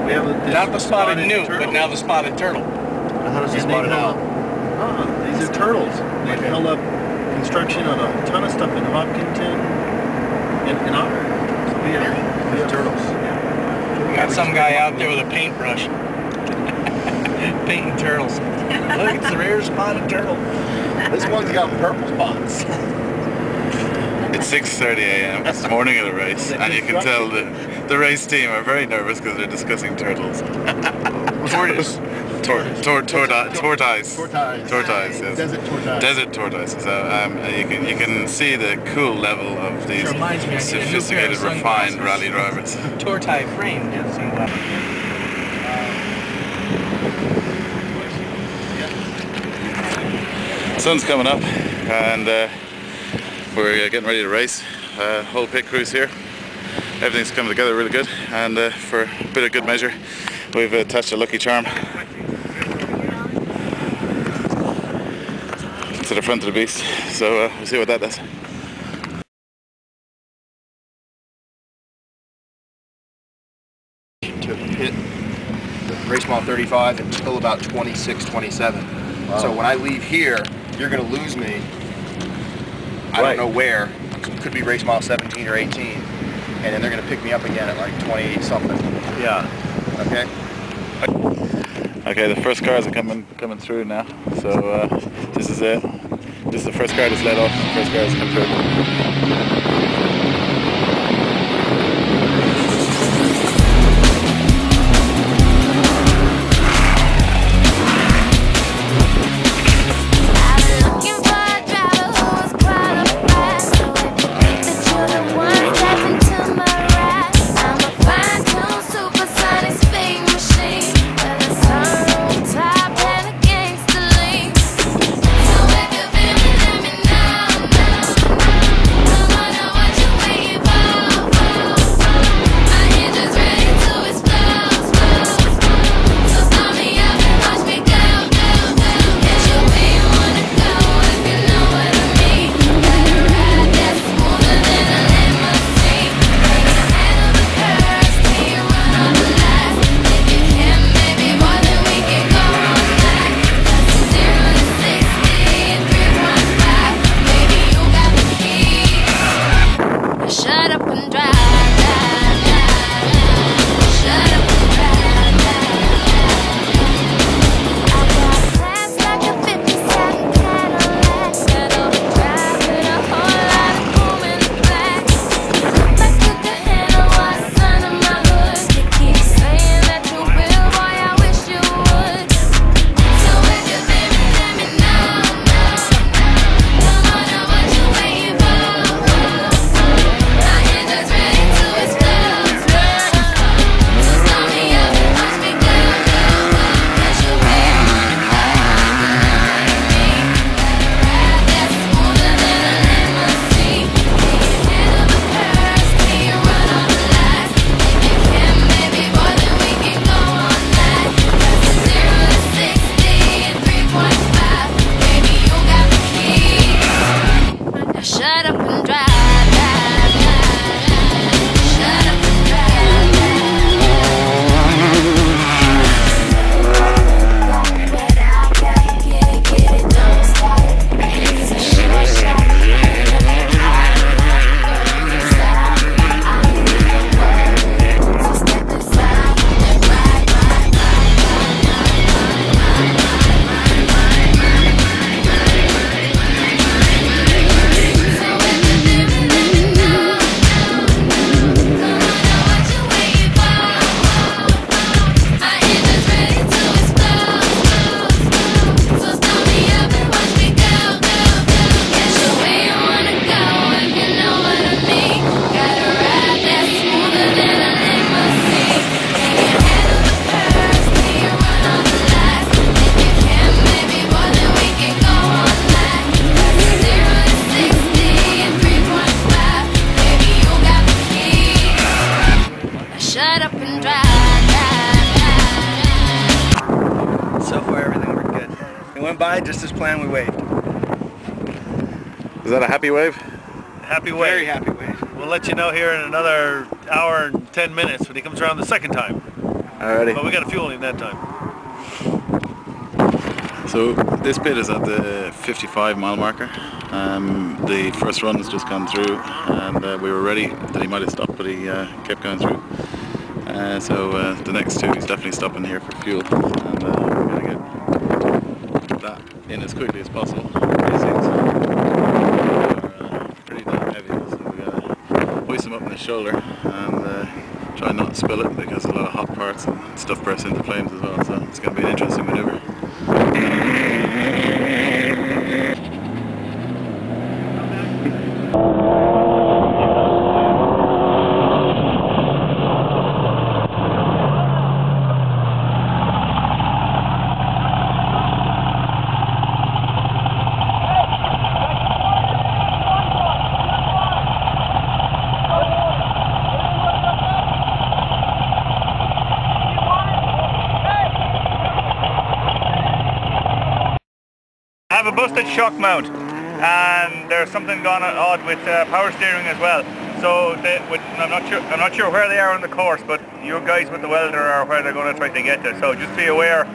We have not the spotted newt, but now the spotted turtle. I thought it was the spotted owl. These are turtles. They've held up construction on a ton of stuff in Hopkinton and Otter. So we have turtles. We got some guy out there with a paintbrush. Painting turtles. Look, it's the rare spotted turtle. This one's got purple spots. It's 6:30 a.m. It's the morning of the race, and you can tell the race team are very nervous because they're discussing turtles. Tortoise. Tortoise. Tortoise. Yes. Desert tortoise. Desert tortoise. So you can see the cool level of these Reminds me, I need a new pair of sophisticated, refined sunglasses. rally drivers. Tortoise frame. Sun's coming up, and we're getting ready to race. Whole pit crew's here. Everything's coming together really good, and for a bit of good measure, we've attached a lucky charm to the front of the beast. So we'll see what that does. To hit the race mile 35 until about 26, 27. Wow. So when I leave here, you're going to lose me. I don't know where. Could be race mile 17 or 18. And then they're going to pick me up again at like 28 something. Yeah. Okay? Okay, the first cars are coming through now. So this is it. This is the first car that's let off. The first car has come through. went by just as planned, we waved. Is that a happy wave? Happy wave. Very happy wave. We'll let you know here in another hour and 10 minutes when he comes around the second time. Alrighty. But we got a fuel in that time. So this bit is at the 55 mile marker. The first run has just gone through, and we were ready that he might have stopped, but he kept going through. So the next two, he's definitely stopping here for fuel, and we're going to get that in as quickly as possible. These things are pretty damn heavy, so we're going to hoist him up on his shoulder and try not to spill it, because a lot of hot parts and stuff bursts into flames as well, so it's going to be an interesting manoeuvre. I have a busted shock mount, and there's something gone odd with power steering as well. So I'm not sure where they are on the course, but you guys with the welder are where they're going to try to get to. So just be aware.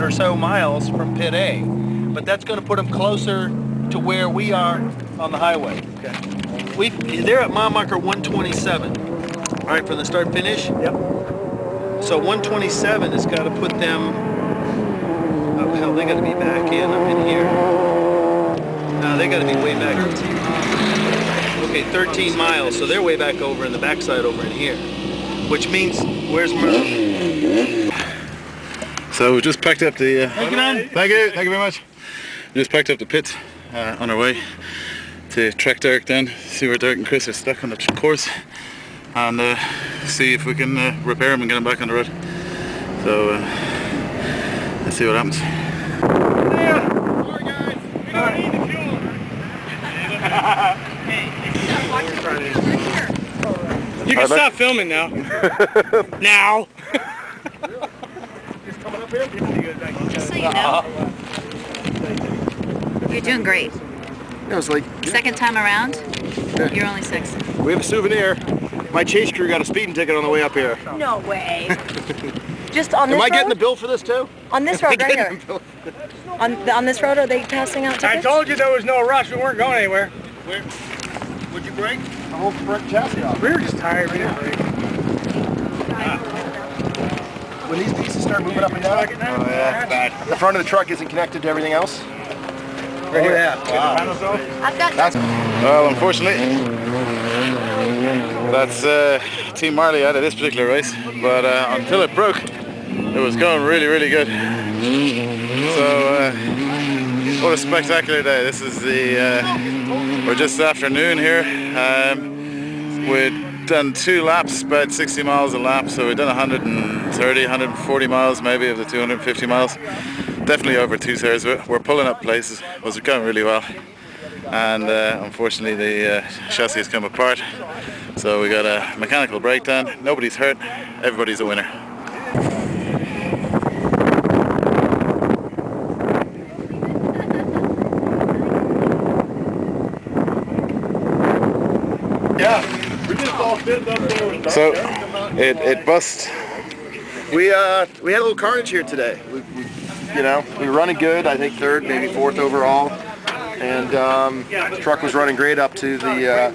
Or so miles from pit A, but that's going to put them closer to where we are on the highway. Okay. They're at mile marker 127. All right, from the start finish. Yep. So 127 has got to put them. Oh hell, they got to be back in up in here. No, they got to be way back. Okay, 13 miles. So they're way back over in the backside over in here, which means where's Merle? So we just packed up the... Thank you very much. We just packed up the pits on our way to track Derek down, see where Derek and Chris are stuck on the course, and see if we can repair them and get them back on the road. So let's see what happens. You can stop filming now. Now. Just so you know, you're doing great. It was like, Second time around, you're only 6. we have a souvenir. My chase crew got a speeding ticket on the way up here. No way. Just on this Am I road? getting the bill for this too? On this road right here. On this road, are they passing out tickets? I told you there was no rush. We weren't going anywhere. Would you break? I hope the brake chassis off. We were just tired. We didn't break. When these pieces start moving up and down, Bad. the front of the truck isn't connected to everything else. Right here. Yeah. Wow. I've got That's Well, unfortunately, that's Team Marley out of this particular race, but until it broke, it was going really, really good. So, what a spectacular day. This is we're just afternoon here. We'd done 2 laps, about 60 miles a lap, so we've done 130, 140 miles maybe of the 250 miles. Definitely over 2/3 of it. We're pulling up places, it was going really well. And unfortunately the chassis has come apart, so we got a mechanical breakdown. Nobody's hurt, everybody's a winner. yeah. So it bust. We had a little carnage here today. We were running good. I think 3rd, maybe 4th overall. And the truck was running great up to the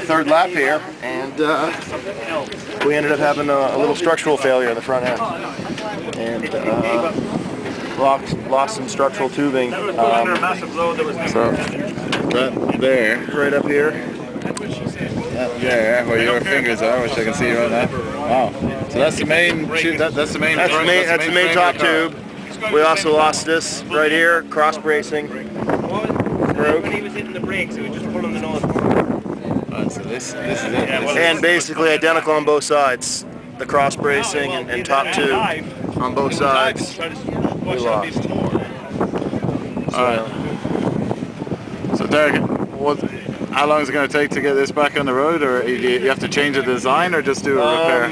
3rd lap here, and we ended up having a little structural failure in the front end, and lost some structural tubing. So that there, Right up here. there, where your fingers are, which I can see right now. Wow. So that's the main. That's the main. That's the main top tube. We also lost this right here, cross bracing. When he was hitting the brakes, he was just pulling the nose forward. So this is it. And basically identical on both sides. The cross bracing and top tube on both sides. We lost. Alright. So Derek, how long is it going to take to get this back on the road, or you have to change the design, or just do a repair?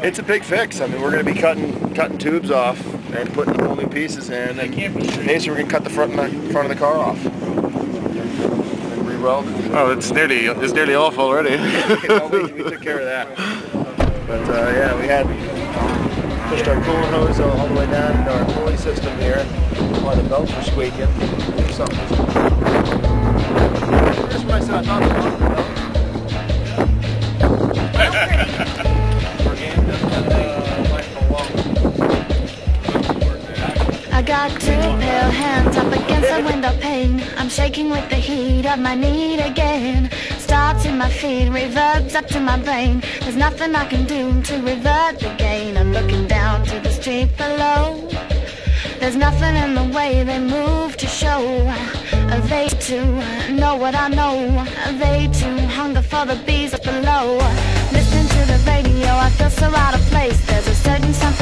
It's a big fix. I mean, we're going to be cutting tubes off and putting the whole new pieces in, and basically we're going to cut the front of the car off and re-weld it. Oh, it's nearly off already. Well, we took care of that. But yeah, we had Pushed our coolant hose all the way down into our pulley system here. While the belts were squeaking. Something. Here's what I said about the belt. I got two pale hands up against the window pane. I'm shaking with the heat of my need again. Starts in my feet, reverbs up to my brain. There's nothing I can do to revert the gain. I'm looking down to the street below. There's nothing in the way they move to show. They too know what I know. They too hunger for the beast below. Listening to the radio, I feel so out of place. There's a certain something